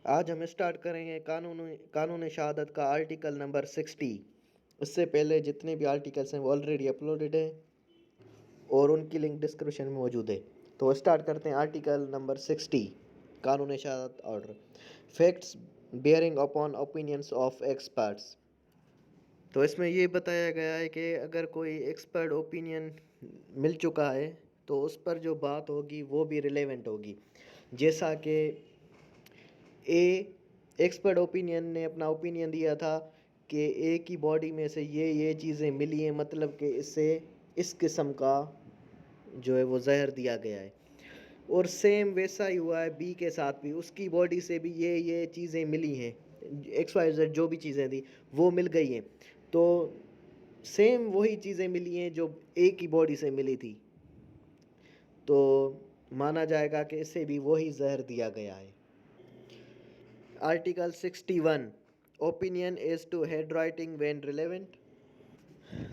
آج ہم اسٹارٹ کریں گے قانون شہادت کا آرٹیکل نمبر 60۔ اس سے پہلے جتنے بھی آرٹیکلس ہیں وہ آلریڈی اپلوڈڈ ہیں اور ان کی لنک ڈسکرپشن میں موجود ہے۔ تو اسٹارٹ کرتے ہیں آرٹیکل نمبر 60، قانون شہادت order, facts bearing upon opinions of experts. تو اس میں یہ بتایا گیا ہے کہ اگر کوئی ایکسپرٹ اوپینین مل چکا ہے تو اس پر جو بات ہوگی وہ بھی ریلیونٹ ہوگی۔ جیسا کہ ایکسپرٹ اوپینین نے اپنا اوپینین دیا تھا کہ اے کی باڈی میں سے یہ چیزیں ملی ہیں، مطلب کہ اس سے اس قسم کا جو ہے وہ زہر دیا گیا ہے، اور سیم ویسا ہی ہوا ہے بی کے ساتھ بھی، اس کی باڈی سے بھی یہ چیزیں ملی ہیں، ایکس وائی زیڈ جو بھی چیزیں تھیں وہ مل گئی ہیں، تو سیم وہی چیزیں ملی ہیں جو اے کی باڈی سے ملی تھی، تو مانا جائے گا کہ اسے بھی وہی زہر دیا گیا ہے۔ Article 61، opinion as to handwriting when relevant.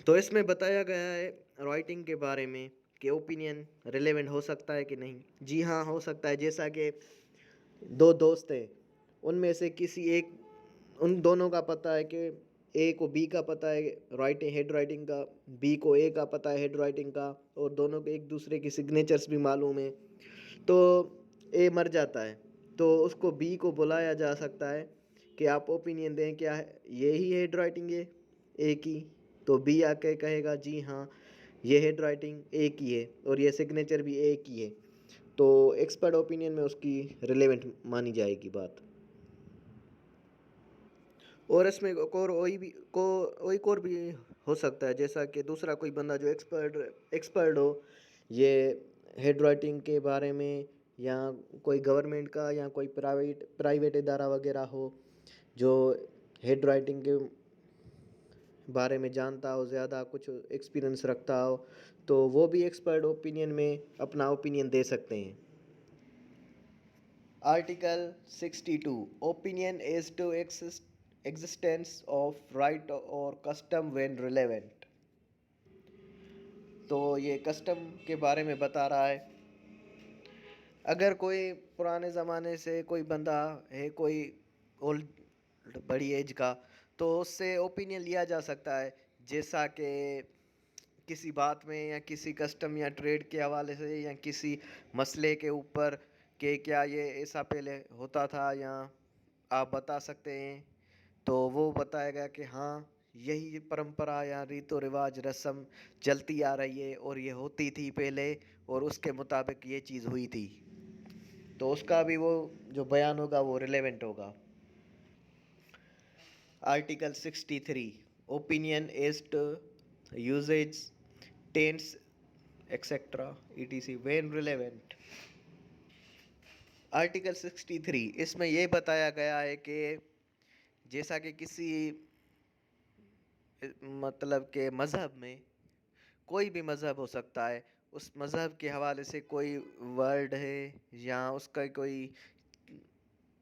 تو اس میں بتایا گیا ہے رائٹنگ کے بارے میں کہ اوپینین ریلیونٹ ہو سکتا ہے کہ نہیں۔ جی ہاں، ہو سکتا ہے۔ جیسا کہ دو دوست ہیں، ان میں سے کسی ایک، ان دونوں کا پتہ ہے کہ اے کو بی کا پتہ ہے ہیڈ رائٹنگ کا، بی کو اے کا پتہ ہے ہیڈ رائٹنگ کا، اور دونوں کو ایک دوسرے کی سگنیچرز بھی معلوم ہیں، تو اے مر جاتا ہے تو اس کو بی کو بلایا جا سکتا ہے کہ آپ اوپینین دیں، کیا یہی ہیڈ رائٹنگ ہے اے کی؟ تو بی آ کے کہے گا جی ہاں یہ ہیڈ رائٹنگ اے کی ہے اور یہ سگنیچر بھی اے کی ہے، تو ایکسپرٹ اوپینین میں اس کی ریلیونٹ مانی جائے گی بات۔ اور اس میں ایک اور بھی ہو سکتا ہے، جیسا کہ دوسرا کوئی بندہ جو ایکسپرٹ ہو یہ ہیڈ رائٹنگ کے بارے میں، یا کوئی گورنمنٹ کا یا کوئی پرائیویٹ ادارہ وغیرہ ہو جو ہیڈ رائٹنگ کے بارے میں جانتا ہو، زیادہ کچھ ایکسپیرئنس رکھتا ہو، تو وہ بھی ایکسپرٹ اوپینین میں اپنا اوپینین دے سکتے ہیں۔ Article 62، opinion as to existence of right اور کسٹم وین ریلیونٹ۔ تو یہ کسٹم کے بارے میں بتا رہا ہے، اگر کوئی پرانے زمانے سے کوئی بندہ ہے، کوئی اولڈ بڑی ایج کا، تو اس سے اوپینین لیا جا سکتا ہے، جیسا کہ کسی بات میں یا کسی کسٹم یا ٹریڈ کے حوالے سے یا کسی مسئلے کے اوپر کہ کیا یہ ایسا پہلے ہوتا تھا یا آپ بتا سکتے ہیں، تو وہ بتائے گا کہ ہاں یہی پرمپرا یا ریت و رواج رسم چلتی آ رہی ہے اور یہ ہوتی تھی پہلے اور اس کے مطابق یہ چیز ہوئی تھی، تو اس کا بھی وہ جو بیان ہوگا وہ ریلیونٹ ہوگا۔ Article 63، opinion as to usage tenets etcetera ETC when relevant. Article 63، اس میں یہ بتایا گیا ہے کہ جیسا کہ کسی مطلب کہ مذہب میں، کوئی بھی مذہب ہو سکتا ہے، اس مذہب کے حوالے سے کوئی ورڈ ہے یا اس کا کوئی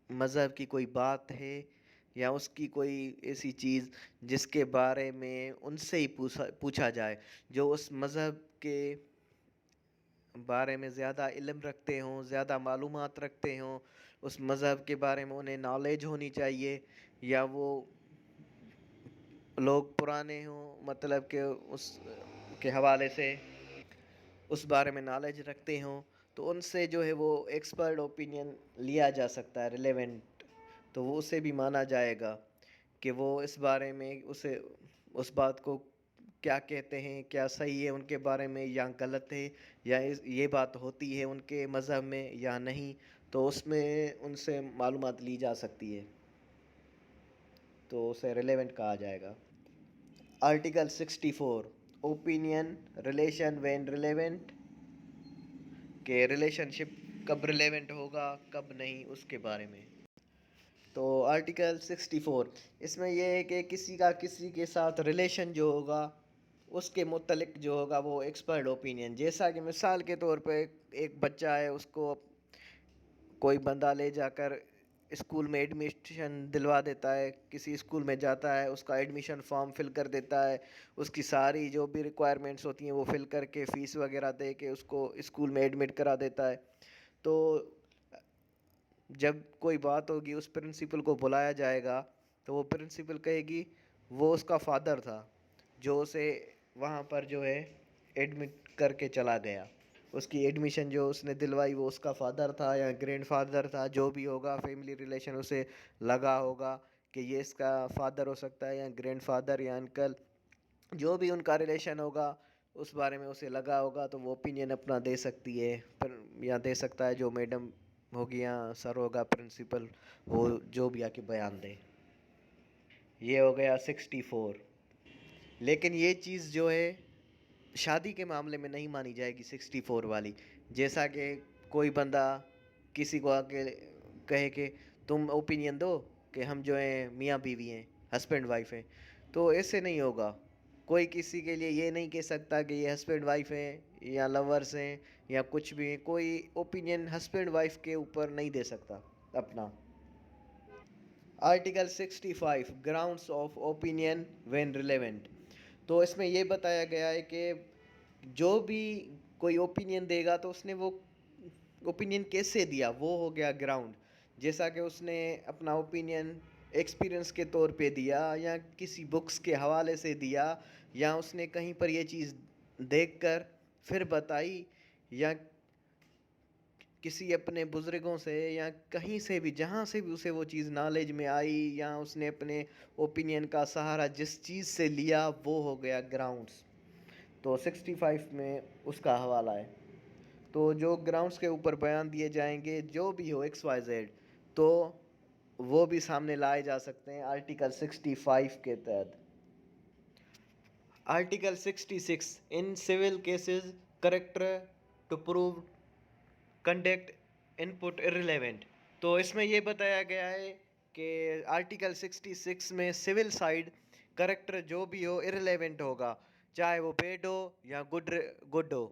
مذہب کی کوئی بات ہے یا اس کی کوئی ایسی چیز جس کے بارے میں ان سے ہی پوچھا جائے، جو اس مذہب کے بارے میں زیادہ علم رکھتے ہوں، زیادہ معلومات رکھتے ہوں، اس مذہب کے بارے میں انہیں نالج ہونی چاہیے، یا وہ لوگ پرانے ہوں، مطلب کہ اس کے حوالے سے اس بارے میں نالج رکھتے ہوں، تو ان سے جو ہے وہ ایکسپرٹ اوپینین لیا جا سکتا ہے ریلیونٹ، تو وہ اسے بھی مانا جائے گا کہ وہ اس بارے میں اس بات کو کیا کہتے ہیں، کیا صحیح ہے ان کے بارے میں یا غلط ہے، یا یہ بات ہوتی ہے ان کے مذہب میں یا نہیں، تو اس میں ان سے معلومات لی جا سکتی ہے، تو اسے ریلیونٹ کہا جائے گا۔ Article 64، opinion relation when relevant, کہ ریلیشن شپ کب ریلیونٹ ہوگا کب نہیں، اس کے بارے میں۔ تو آرٹیکل 64، اس میں یہ ہے کہ کسی کا کسی کے ساتھ ریلیشن جو ہوگا اس کے متعلق جو ہوگا وہ ایکسپرٹ اوپینین، جیسا کہ مثال کے طور پہ ایک بچہ ہے، اس کو کوئی بندہ لے جا کر اسکول میں ایڈمیشن دلوا دیتا ہے، کسی اسکول میں جاتا ہے، اس کا ایڈمیشن فارم فل کر دیتا ہے، اس کی ساری جو بھی ریکوائرمنٹس ہوتی ہیں وہ فل کر کے فیس وغیرہ دے کے اس کو اسکول میں ایڈمٹ کرا دیتا ہے، تو جب کوئی بات ہوگی اس پرنسپل کو بلایا جائے گا تو وہ پرنسپل کہے گی وہ اس کا فادر تھا جو اسے وہاں پر جو ہے ایڈمٹ کر کے چلا گیا. اس کی ایڈمیشن جو اس نے دلوائی وہ اس کا فادر تھا یا گرینڈ فادر تھا, جو بھی ہوگا فیملی ریلیشن اسے لگا ہوگا کہ یہ اس کا فادر ہو سکتا ہے یا گرینڈ فادر یا انکل, جو بھی ان کا ریلیشن ہوگا اس بارے میں اسے لگا ہوگا تو وہ اوپینین اپنا دے سکتی ہے یا دے سکتا ہے. جو میڈم ہوگی یا سر ہوگا پرنسپل, وہ جو بھی آ کے بیان دے. یہ ہو گیا 64. لیکن یہ چیز جو ہے شادی کے معاملے میں نہیں مانی جائے گی 64 والی. جیسا کہ کوئی بندہ کسی کو آ کے کہے کہ تم اوپینین دو کہ ہم جو ہیں میاں بیوی ہیں, ہسبینڈ وائف ہیں, تو ایسے نہیں ہوگا. کوئی کسی کے لیے یہ نہیں کہہ سکتا کہ یہ ہسبینڈ وائف ہیں یا لورز ہیں یا کچھ بھی. کوئی اوپینین ہسبینڈ وائف کے اوپر نہیں دے سکتا اپنا. Article 65 grounds of opinion when relevant. تو اس میں یہ بتایا گیا ہے کہ جو بھی کوئی اوپینین دے گا تو اس نے وہ اوپینین کیسے دیا, وہ ہو گیا گراؤنڈ. جیسا کہ اس نے اپنا اوپینین ایکسپیرئنس کے طور پہ دیا یا کسی بکس کے حوالے سے دیا یا اس نے کہیں پر یہ چیز دیکھ کر پھر بتائی یا کسی اپنے بزرگوں سے یا کہیں سے بھی جہاں سے بھی اسے وہ چیز نالج میں آئی یا اس نے اپنے اوپینین کا سہارا جس چیز سے لیا وہ ہو گیا گراؤنڈس. تو 65 میں اس کا حوالہ ہے. تو جو گراؤنڈس کے اوپر بیان دیے جائیں گے جو بھی ہو XYZ تو وہ بھی سامنے لائے جا سکتے ہیں آرٹیکل 65 کے تحت. Article 66 in civil cases character to prove conduct imputed irrelevant. تو اس میں یہ بتایا گیا ہے کہ آرٹیکل 66 میں سول سائڈ کریکٹر جو بھی ہو ارریلیونٹ ہوگا, چاہے وہ بیڈ ہو یا گڈ ہو,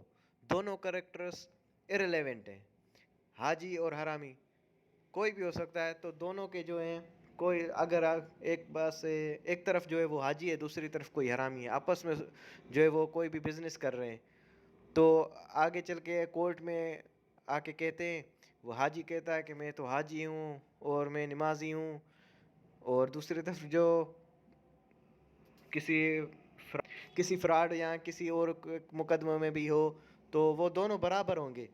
دونوں کریکٹرس ارریلیونٹ ہیں. حاجی اور حرامی کوئی بھی ہو سکتا ہے, تو دونوں کے جو ہیں کوئی اگر ایک بس ایک طرف جو ہے وہ حاجی ہے دوسری طرف کوئی حرامی ہے, آپس میں جو ہے وہ کوئی بھی بزنس کر رہے ہیں, تو آگے چل کے کورٹ میں آ کے کہتے ہیں, وہ حاجی کہتا ہے کہ میں تو حاجی ہوں اور میں نمازی ہوں, اور دوسری طرف جو کسی فراڈ یا کسی اور مقدمے میں بھی ہو تو وہ دونوں برابر ہوں گے.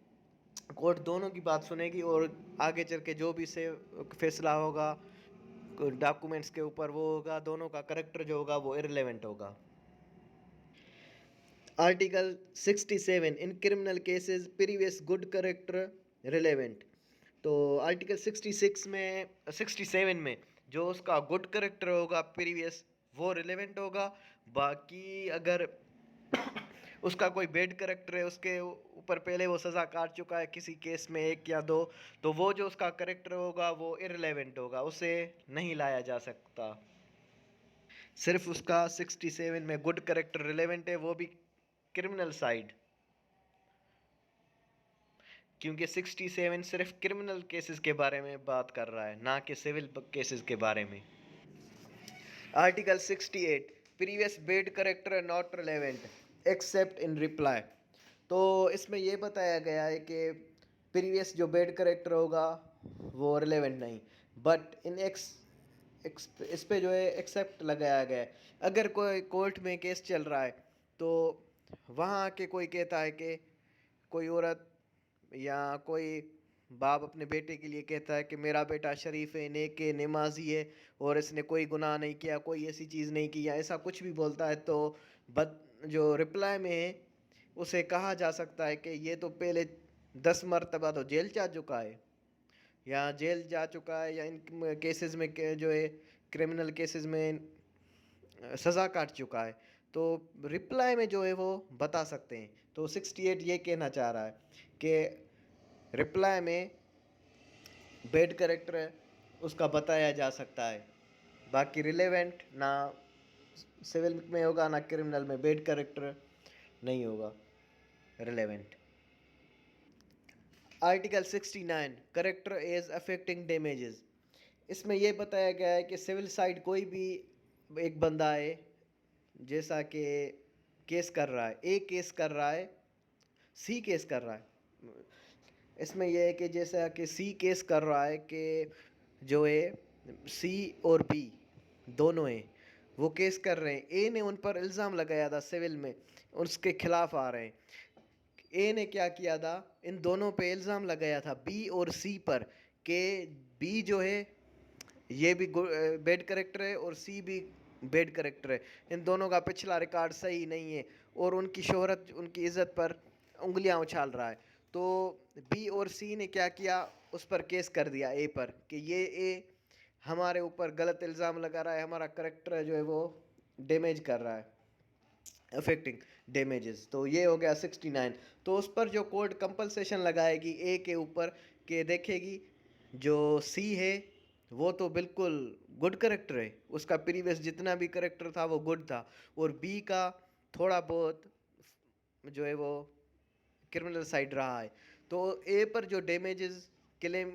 کورٹ دونوں کی بات سنے گی اور آگے چل کے جو بھی سے فیصلہ ہوگا ڈاکومنٹس کے اوپر وہ ہوگا, دونوں کا کریکٹر جو ہوگا وہ ارریلیونٹ ہوگا. Article 67 in criminal cases previous good character relevant. تو آرٹیکل 67 میں جو اس کا گڈ کریکٹر ہوگا پریویس وہ ریلیونٹ ہوگا. باقی اگر اس کا کوئی بیڈ کریکٹر ہے, اس کے اوپر پہلے وہ سزا کاٹ چکا ہے کسی کیس میں 1 یا 2, تو وہ جو اس کا کریکٹر ہوگا وہ ارریلیونٹ ہوگا, اسے نہیں لایا جا سکتا. صرف اس کا 67 میں گڈ کریکٹر ریلیونٹ ہے, وہ بھی کرمنل سائیڈ, کیونکہ 67 صرف کرمنل کیسز کے بارے میں بات کر رہا ہے نہ کہ سول کیسز کے بارے میں. Article 68 previous bad character not relevant except in reply. تو اس میں یہ بتایا گیا ہے کہ پریویس جو بیڈ کریکٹر ہوگا وہ ریلیونٹ نہیں, بٹ اس پہ جو ہے ایکسیپٹ لگایا گیا ہے. اگر کوئی کورٹ میں کیس چل رہا ہے تو وہاں کے کوئی کہتا ہے کہ کوئی عورت یا کوئی باپ اپنے بیٹے کے لیے کہتا ہے کہ میرا بیٹا شریف ہے, نیک ہے, نمازی ہے اور اس نے کوئی گناہ نہیں کیا, کوئی ایسی چیز نہیں کی, یا ایسا کچھ بھی بولتا ہے, تو جو رپلائی میں ہے اسے کہا جا سکتا ہے کہ یہ تو پہلے 10 مرتبہ تو جیل جا چکا ہے یا جیل جا چکا ہے یا ان کیسز میں جو ہے کرمنل کیسز میں سزا کاٹ چکا ہے, تو رپلائی میں جو ہے وہ بتا سکتے ہیں. تو 68 یہ کہنا چاہ رہا ہے کہ رپلائی میں بیڈ کریکٹر اس کا بتایا جا سکتا ہے, باقی ریلیونٹ نہ سول میں ہوگا نہ کرمنل میں بیڈ کریکٹر نہیں ہوگا relevant. Article 69 character as affecting damages. اس میں یہ بتایا گیا ہے کہ سول سائڈ کوئی بھی ایک بندہ ہے, جیسا کہ کیس کر رہا ہے, اے کیس کر رہا ہے, سی کیس کر رہا ہے, اس میں یہ ہے کہ جیسا کہ سی کیس کر رہا ہے کہ جو ہے سی اور بی دونوں ہیں وہ کیس کر رہے ہیں. اے نے ان پر الزام لگایا تھا سول میں, اس کے خلاف آ رہے ہیں. اے نے کیا کیا تھا, ان دونوں پہ الزام لگایا تھا بی اور سی پر کہ بی جو ہے یہ بھی بیڈ کریکٹر ہے اور سی بھی بیڈ کریکٹر ہے, ان دونوں کا پچھلا ریکارڈ صحیح نہیں ہے, اور ان کی شہرت ان کی عزت پر انگلیاں اچھال رہا ہے. تو بی اور سی نے کیا کیا, اس پر کیس کر دیا اے پر کہ یہ اے ہمارے اوپر غلط الزام لگا رہا ہے, ہمارا کریکٹر جو ہے وہ ڈیمیج کر رہا ہے, افیکٹنگ ڈیمیجز. تو یہ ہو گیا 69. تو اس پر جو کورٹ کمپلسیشن لگائے گی اے کے اوپر کہ دیکھے گی جو سی ہے وہ تو بالکل گڈ کریکٹر ہے, اس کا پریویس جتنا بھی کریکٹر تھا وہ گڈ تھا, اور بی کا تھوڑا بہت جو ہے وہ کرمنل سائڈ رہا ہے. تو اے پر جو ڈیمیجز کلیم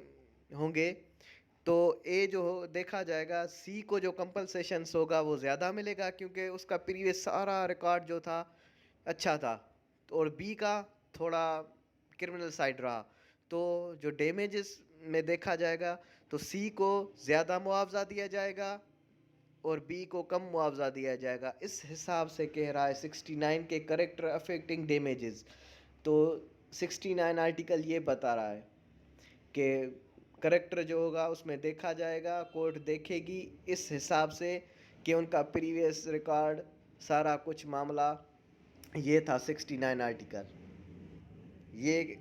ہوں گے تو اے جو دیکھا جائے گا سی کو جو کمپلسیشنس ہوگا وہ زیادہ ملے گا کیونکہ اس کا پریویس سارا ریکارڈ جو تھا اچھا تھا, اور بی کا تھوڑا کرمنل سائڈ رہا. تو جو ڈیمیجز میں دیکھا جائے گا تو سی کو زیادہ معاوضہ دیا جائے گا اور بی کو کم معاوضہ دیا جائے گا. اس حساب سے کہہ رہا ہے 69 کے کریکٹر افیکٹنگ ڈیمیجز. تو 69 آرٹیکل یہ بتا رہا ہے کہ کریکٹر جو ہوگا اس میں دیکھا جائے گا, کورٹ دیکھے گی اس حساب سے کہ ان کا پریویس ریکارڈ سارا کچھ معاملہ یہ تھا. 69 آرٹیکل یہ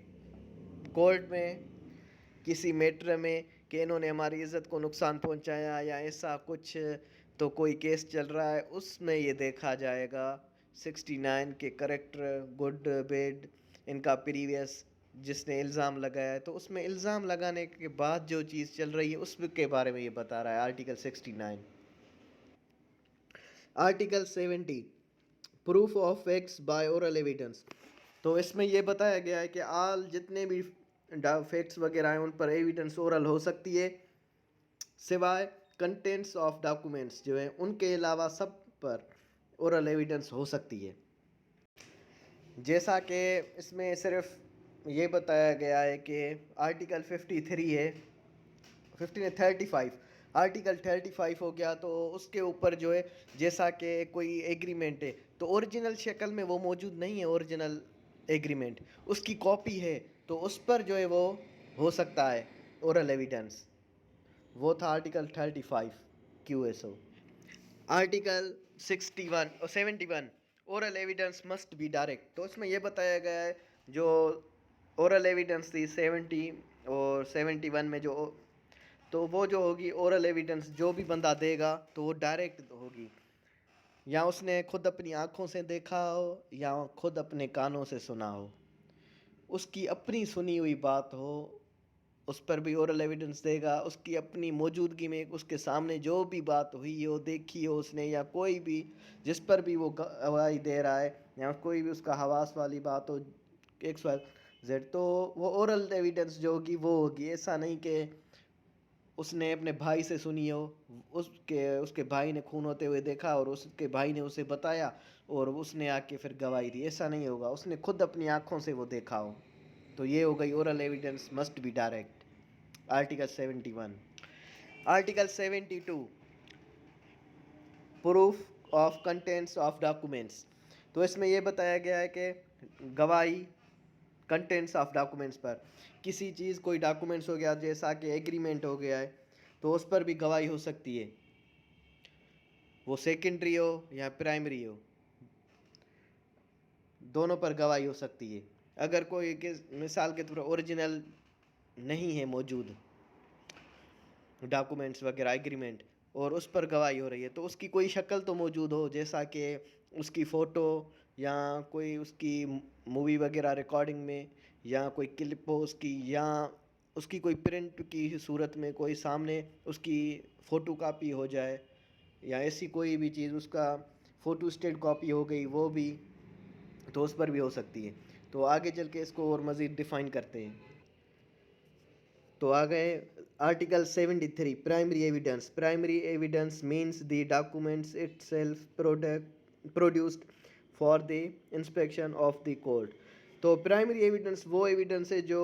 کورٹ میں کسی میٹر میں کہ انہوں نے ہماری عزت کو نقصان پہنچایا یا ایسا کچھ تو کوئی کیس چل رہا ہے, اس میں یہ دیکھا جائے گا 69 کے کریکٹر گڈ بیڈ ان کا پریویس جس نے الزام لگایا ہے. تو اس میں الزام لگانے کے بعد جو چیز چل رہی ہے اس کے بارے میں یہ بتا رہا ہے article 69. Article 70 proof of facts by oral evidence. تو اس میں یہ بتایا گیا ہے کہ آل جتنے بھی فیکٹس وغیرہ ہیں ان پر ایویڈنس اورل ہو سکتی ہے سوائے کنٹینٹس آف ڈاکومنٹس جو ہیں ان کے علاوہ سب پر اورل ایویڈنس ہو سکتی ہے. جیسا کہ اس میں صرف یہ بتایا گیا ہے کہ آرٹیکل 53 ہے 35 آرٹیکل 35 ہو گیا. تو اس کے اوپر جو ہے جیسا کہ کوئی ایگریمنٹ ہے تو اوریجنل شکل میں وہ موجود نہیں ہے, اوریجنل ایگریمنٹ اس کی کاپی ہے تو اس پر جو ہے وہ ہو سکتا ہے اورل ایویڈنس. وہ تھا article 35 Q S O. Article 61 اور 71 oral evidence must be direct. تو اس میں یہ بتایا گیا ہے جو اورل ایویڈنس تھی 70 اور 71 میں جو تو وہ جو ہوگی اورل ایویڈنس جو بھی بندہ دے گا تو وہ ڈائریکٹ ہوگی, یا اس نے خود اپنی آنکھوں سے دیکھا ہو یا خود اپنے کانوں سے سنا ہو, اس کی اپنی سنی ہوئی بات ہو اس پر بھی اورل ایویڈنس دے گا. اس کی اپنی موجودگی میں اس کے سامنے جو بھی بات ہوئی ہو دیکھی ہو اس نے یا کوئی بھی جس پر بھی وہ گواہی دے رہا ہے یا کوئی بھی اس کا حواس والی بات ہو XYZ تو وہ اورل ایویڈنس جو ہوگی وہ ہوگی. ایسا نہیں کہ اس نے اپنے بھائی سے سنی ہو, اس کے بھائی نے خون ہوتے ہوئے دیکھا اور اس کے بھائی نے اسے بتایا اور اس نے آ کے پھر گواہی دی, ایسا نہیں ہوگا. اس نے خود اپنی آنکھوں سے وہ دیکھا ہو. تو یہ ہو گئی oral evidence must be direct article 71. Article 72 proof of contents of documents. تو اس میں یہ بتایا گیا ہے کہ گواہی کنٹینٹس آف ڈاکومنٹس پر کسی چیز کوئی ڈاکومنٹس ہو گیا جیسا کہ ایگریمنٹ ہو گیا ہے تو اس پر بھی گواہی ہو سکتی ہے, وہ سیکنڈری ہو یا پرائمری ہو دونوں پر گواہی ہو سکتی ہے. اگر کوئی مثال کے طور پر اوریجنل نہیں ہے موجود ڈاکومنٹس وغیرہ ایگریمنٹ اور اس پر گواہی ہو رہی ہے تو اس کی کوئی شکل تو موجود ہو جیسا کہ اس کی فوٹو یا کوئی اس کی مووی وغیرہ ریکارڈنگ میں یا کوئی کلپ ہو اس کی یا اس کی کوئی پرنٹ کی صورت میں کوئی سامنے اس کی فوٹو کاپی ہو جائے یا ایسی کوئی بھی چیز اس کا فوٹو اسٹیٹ کاپی ہو گئی وہ بھی تو اس پر بھی ہو سکتی ہے. تو آگے چل کے اس کو اور مزید ڈیفائن کرتے ہیں. تو آگے article 73 primary evidence. Primary evidence means the documents it self produced for the inspection of the court. تو پرائمری ایویڈنس وہ ایویڈنس ہے جو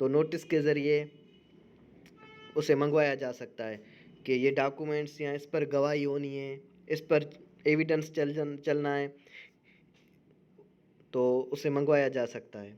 تو نوٹس کے ذریعے اسے منگوایا جا سکتا ہے کہ یہ ڈاکومنٹس یا اس پر گواہی ہونی ہے، اس پر ایویڈنس چلنا ہے، تو اسے منگوایا جا سکتا ہے۔